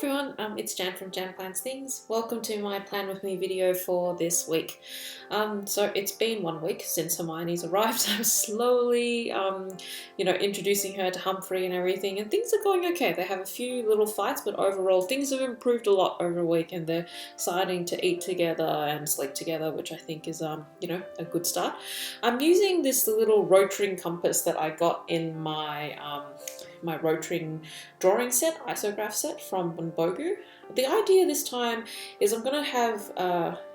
everyone, it's Jan from Jan Plans Things. Welcome to my Plan With Me video for this week. So it's been 1 week since Hermione's arrived. I'm slowly, introducing her to Humphrey and everything, and things are going okay. They have a few little fights, but overall things have improved a lot over a week, and they're starting to eat together and sleep together, which I think is, a good start. I'm using this little Rotring compass that I got in my my Rotring drawing set, isograph set from Bujo. The idea this time is I'm going to have,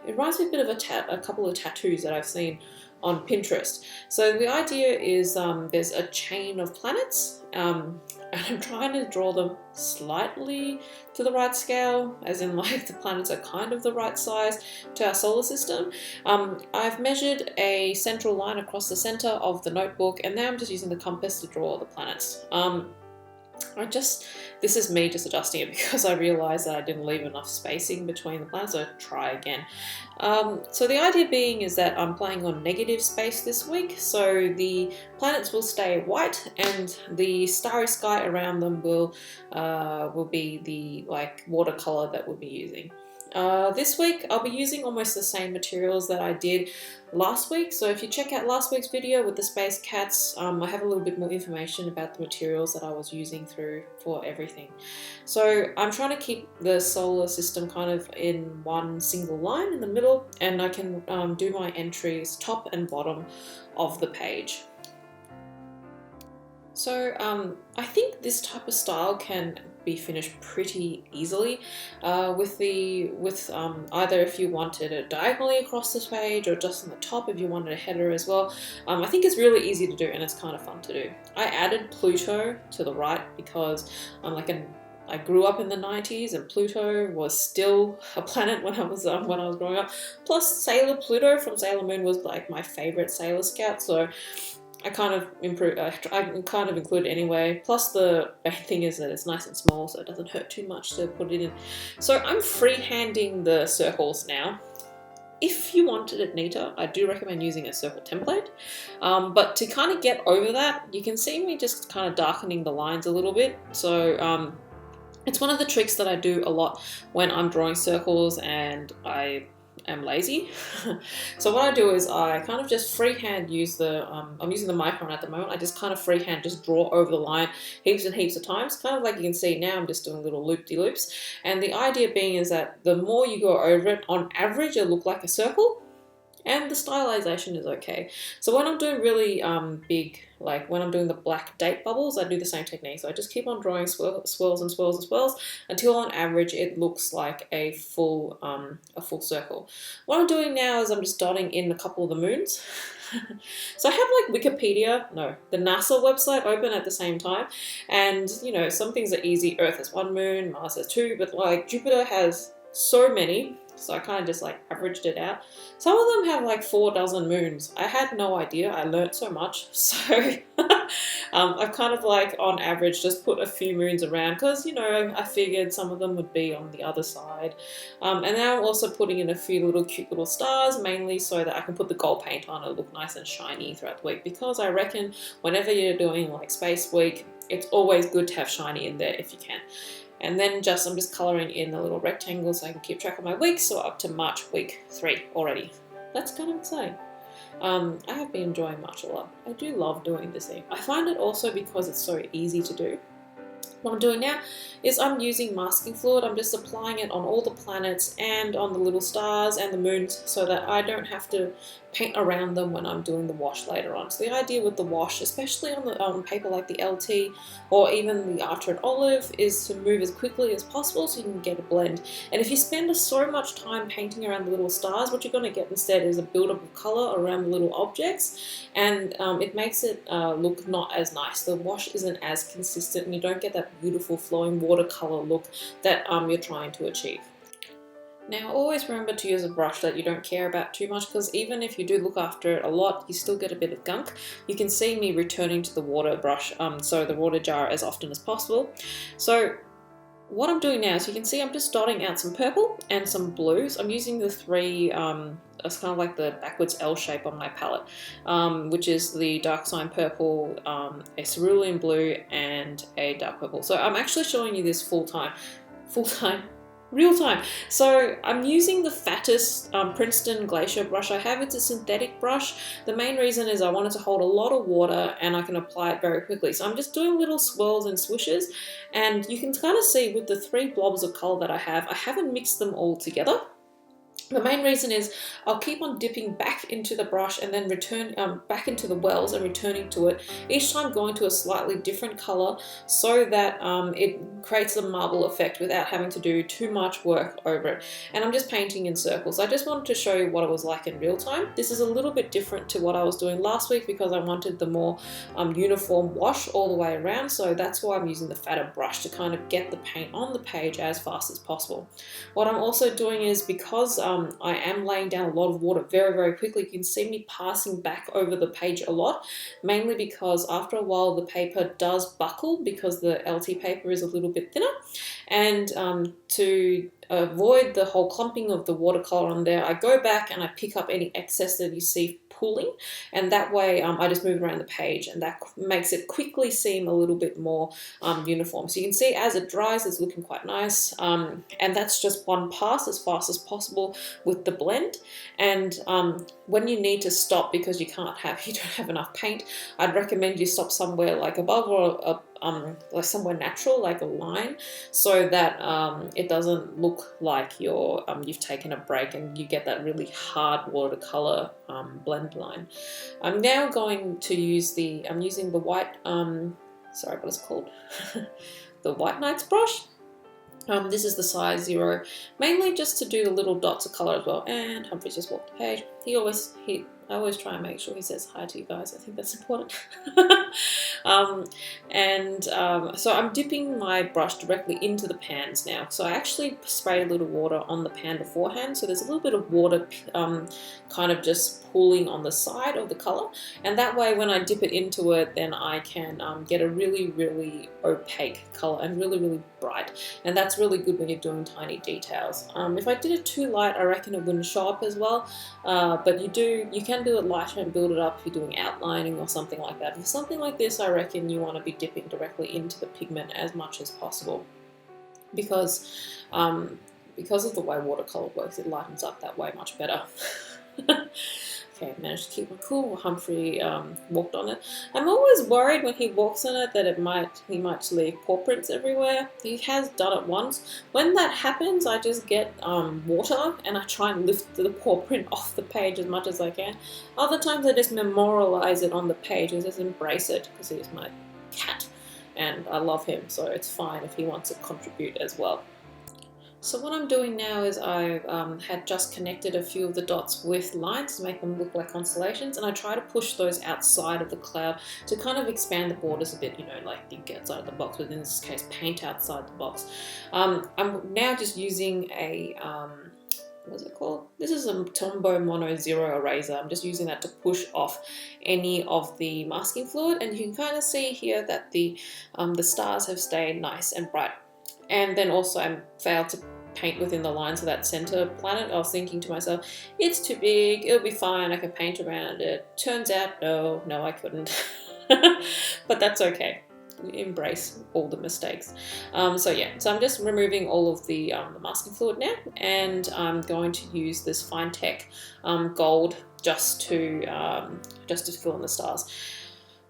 it reminds me a bit of a couple of tattoos that I've seen on Pinterest. So the idea is there's a chain of planets, and I'm trying to draw them slightly to the right scale, as in like the planets are kind of the right size to our solar system. I've measured a central line across the center of the notebook, and now I'm just using the compass to draw the planets. This is me just adjusting it because I realized that I didn't leave enough spacing between the planets, so try again. So the idea being is that I'm playing on negative space this week, so the planets will stay white and the starry sky around them will be the watercolor that we'll be using. This week I'll be using almost the same materials that I did last week, so if you check out last week's video with the space cats, I have a little bit more information about the materials that I was using for everything. So I'm trying to keep the solar system kind of in one single line in the middle, and I can do my entries top and bottom of the page. So I think this type of style can be finished pretty easily with either if you wanted it diagonally across this page or just on the top if you wanted a header as well. I think it's really easy to do and it's kind of fun to do. I added Pluto to the right because I grew up in the 90s and Pluto was still a planet when I was growing up. Plus Sailor Pluto from Sailor Moon was like my favorite Sailor Scout, so I kind of include it anyway. Plus the main thing is that it's nice and small, so it doesn't hurt too much to put it in. So I'm freehanding the circles now. If you wanted it neater, I do recommend using a circle template. But to kind of get over that, you can see me just kind of darkening the lines a little bit. So it's one of the tricks that I do a lot when I'm drawing circles and I am lazy. So what I do is I kind of just freehand use I'm using the Micron at the moment. I just kind of freehand just draw over the line heaps and heaps of times, kind of like you can see now I'm just doing little loop-de-loops, and the idea being is that the more you go over it, on average it'll look like a circle and the stylization is okay. So when I'm doing really big, like when I'm doing the black date bubbles, I do the same technique. So I just keep on drawing swirls and swirls and swirls until on average it looks like a full circle. What I'm doing now is I'm just dotting in a couple of the moons. So I have the NASA website open at the same time, and some things are easy. Earth has 1 moon, Mars has 2, but like Jupiter has so many. So I kind of just like averaged it out. Some of them have like 4 dozen moons. I had no idea. I learnt so much. So I've kind of like on average just put a few moons around because, I figured some of them would be on the other side. And now I'm also putting in a few cute little stars, mainly so that I can put the gold paint on and look nice and shiny throughout the week, because I reckon whenever you're doing like Space Week, it's always good to have shiny in there if you can. And then I'm just colouring in the little rectangles so I can keep track of my weeks. So up to March week 3 already. That's kind of exciting. I have been enjoying March a lot. I do love doing this thing. I find it also because it's so easy to do. What I'm doing now is I'm using masking fluid. I'm just applying it on all the planets and on the little stars and the moons so that I don't have to paint around them when I'm doing the wash later on. So the idea with the wash, especially on paper like the LT or even the Archer and Olive, is to move as quickly as possible so you can get a blend. And if you spend so much time painting around the little stars, what you're going to get instead is a buildup of color around the little objects, and it makes it look not as nice. The wash isn't as consistent and you don't get that beautiful flowing watercolor look that you're trying to achieve. Now always remember to use a brush that you don't care about too much, because even if you do look after it a lot, you still get a bit of gunk. You can see me returning to the water brush, so the water jar, as often as possible. So what I'm doing now is you can see I'm just dotting out some purple and some blues. I'm using the 3, it's kind of like the backwards L shape on my palette, which is the dark cyan purple, a cerulean blue and a dark purple. So I'm actually showing you this full time. full-time, real time. So I'm using the fattest Princeton Glacier brush I have. It's a synthetic brush. The main reason is I wanted to hold a lot of water and I can apply it very quickly. So I'm just doing little swirls and swishes, and you can kind of see with the 3 blobs of color that I haven't mixed them all together. The main reason is I'll keep on dipping back into the brush and then return back into the wells and returning to it, each time going to a slightly different color, so that it creates a marble effect without having to do too much work over it. And I'm just painting in circles. I just wanted to show you what it was like in real time. This is a little bit different to what I was doing last week because I wanted the more uniform wash all the way around, so that's why I'm using the fatter brush to kind of get the paint on the page as fast as possible. What I'm also doing is, because I am laying down a lot of water very, very quickly, you can see me passing back over the page a lot, mainly because after a while the paper does buckle because the LT paper is a little bit thinner, and to avoid the whole clumping of the watercolor on there, I go back and I pick up any excess that you see pooling, and that way I just move around the page, and that makes it quickly seem a little bit more uniform. So you can see as it dries, it's looking quite nice, and that's just one pass as fast as possible with the blend. And when you need to stop because you don't have enough paint, I'd recommend you stop somewhere like above or like somewhere natural, like a line, so that it doesn't look like you've taken a break and you get that really hard watercolor blend line. I'm now going to use I'm using the white, sorry, what it's called, the White Nights brush. This is the size 0, mainly just to do the little dots of color as well. And Humphrey's just walked the page. I always try and make sure he says hi to you guys. I think that's important. So I'm dipping my brush directly into the pans now. So I actually sprayed a little water on the pan beforehand. So there's a little bit of water kind of just pooling on the side of the color. And that way when I dip it into it, then I can get a really, really opaque color and really, really bright. And that's really good when you're doing tiny details. If I did it too light, I reckon it wouldn't show up as well. But you can do it lighter and build it up if you're doing outlining or something like that. For something like this, I reckon you want to be dipping directly into the pigment as much as possible, because of the way watercolor works, it lightens up that way much better. Okay, I managed to keep my cool while Humphrey walked on it. I'm always worried when he walks on it that he might leave paw prints everywhere. He has done it once. When that happens, I just get water and I try and lift the paw print off the page as much as I can. Other times I just memorialize it on the page and just embrace it because he's my cat and I love him, so it's fine if he wants to contribute as well. So what I'm doing now is I had just connected a few of the dots with lines to make them look like constellations, and I try to push those outside of the cloud to kind of expand the borders a bit, like think outside of the box, but in this case paint outside the box. I'm now just using a, what's it called? This is a Tombow Mono Zero eraser. I'm just using that to push off any of the masking fluid, and you can kind of see here that the stars have stayed nice and bright. And then also I failed to paint within the lines of that center planet. I was thinking to myself, it's too big, it'll be fine, I can paint around it. Turns out, no, I couldn't. But that's okay. Embrace all the mistakes. So I'm just removing all of the masking fluid now, and I'm going to use this Finetec gold just to fill in the stars.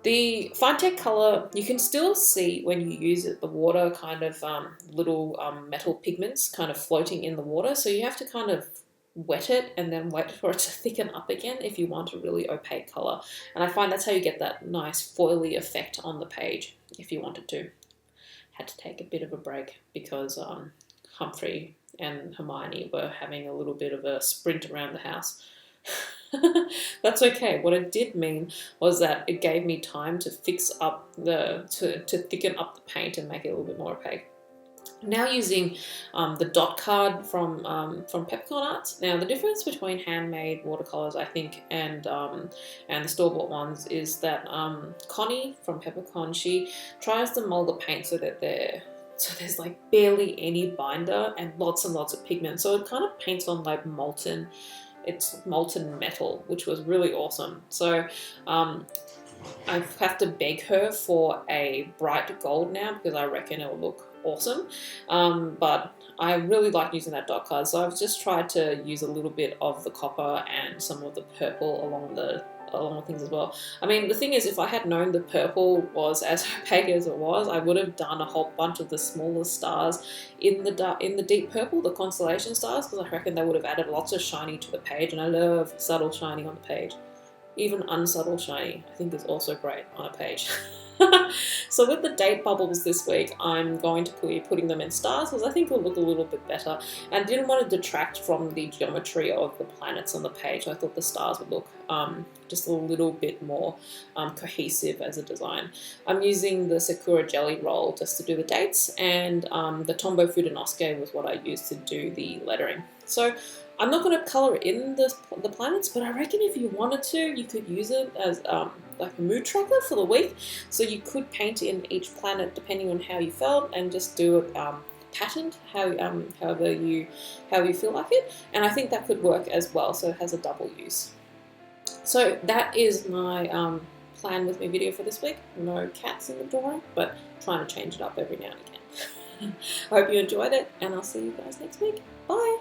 The Finetec color, you can still see when you use it, the water kind of little metal pigments kind of floating in the water. So you have to kind of wet it and then wait for it to thicken up again if you want a really opaque color. And I find that's how you get that nice foily effect on the page if you wanted to. Had to take a bit of a break because Humphrey and Hermione were having a little bit of a sprint around the house. That's okay. What it did mean was that it gave me time to fix up to thicken up the paint and make it a little bit more opaque. Now using the dot card from Peppercorn Arts. Now the difference between handmade watercolors, I think, and the store-bought ones is that Connie from Peppercorn, she tries to mold the paint so that there's like barely any binder and lots of pigment. So it kind of paints on like molten metal, which was really awesome. So I have to beg her for a bright gold now because I reckon it will look awesome. But I really like using that dot card, so I've just tried to use a little bit of the copper and some of the purple along the things as well. I mean, the thing is, if I had known the purple was as opaque as it was, I would have done a whole bunch of the smaller stars in the deep purple, the constellation stars, because I reckon they would have added lots of shiny to the page, and I love subtle shiny on the page. Even unsubtle shiny, I think, is also great on a page. So with the date bubbles this week, I'm going to be putting them in stars because I think it'll look a little bit better, and didn't want to detract from the geometry of the planets on the page. I thought the stars would look just a little bit more cohesive as a design. I'm using the Sakura jelly roll just to do the dates, and the Tombow Fudenosuke was what I used to do the lettering. So I'm not going to colour in the planets, but I reckon if you wanted to, you could use it as like a mood tracker for the week. So you could paint in each planet depending on how you felt, and just do it patterned, however you feel like it. And I think that could work as well, so it has a double use. So that is my plan with my video for this week. No cats in the drawing, but trying to change it up every now and again. I hope you enjoyed it, and I'll see you guys next week. Bye!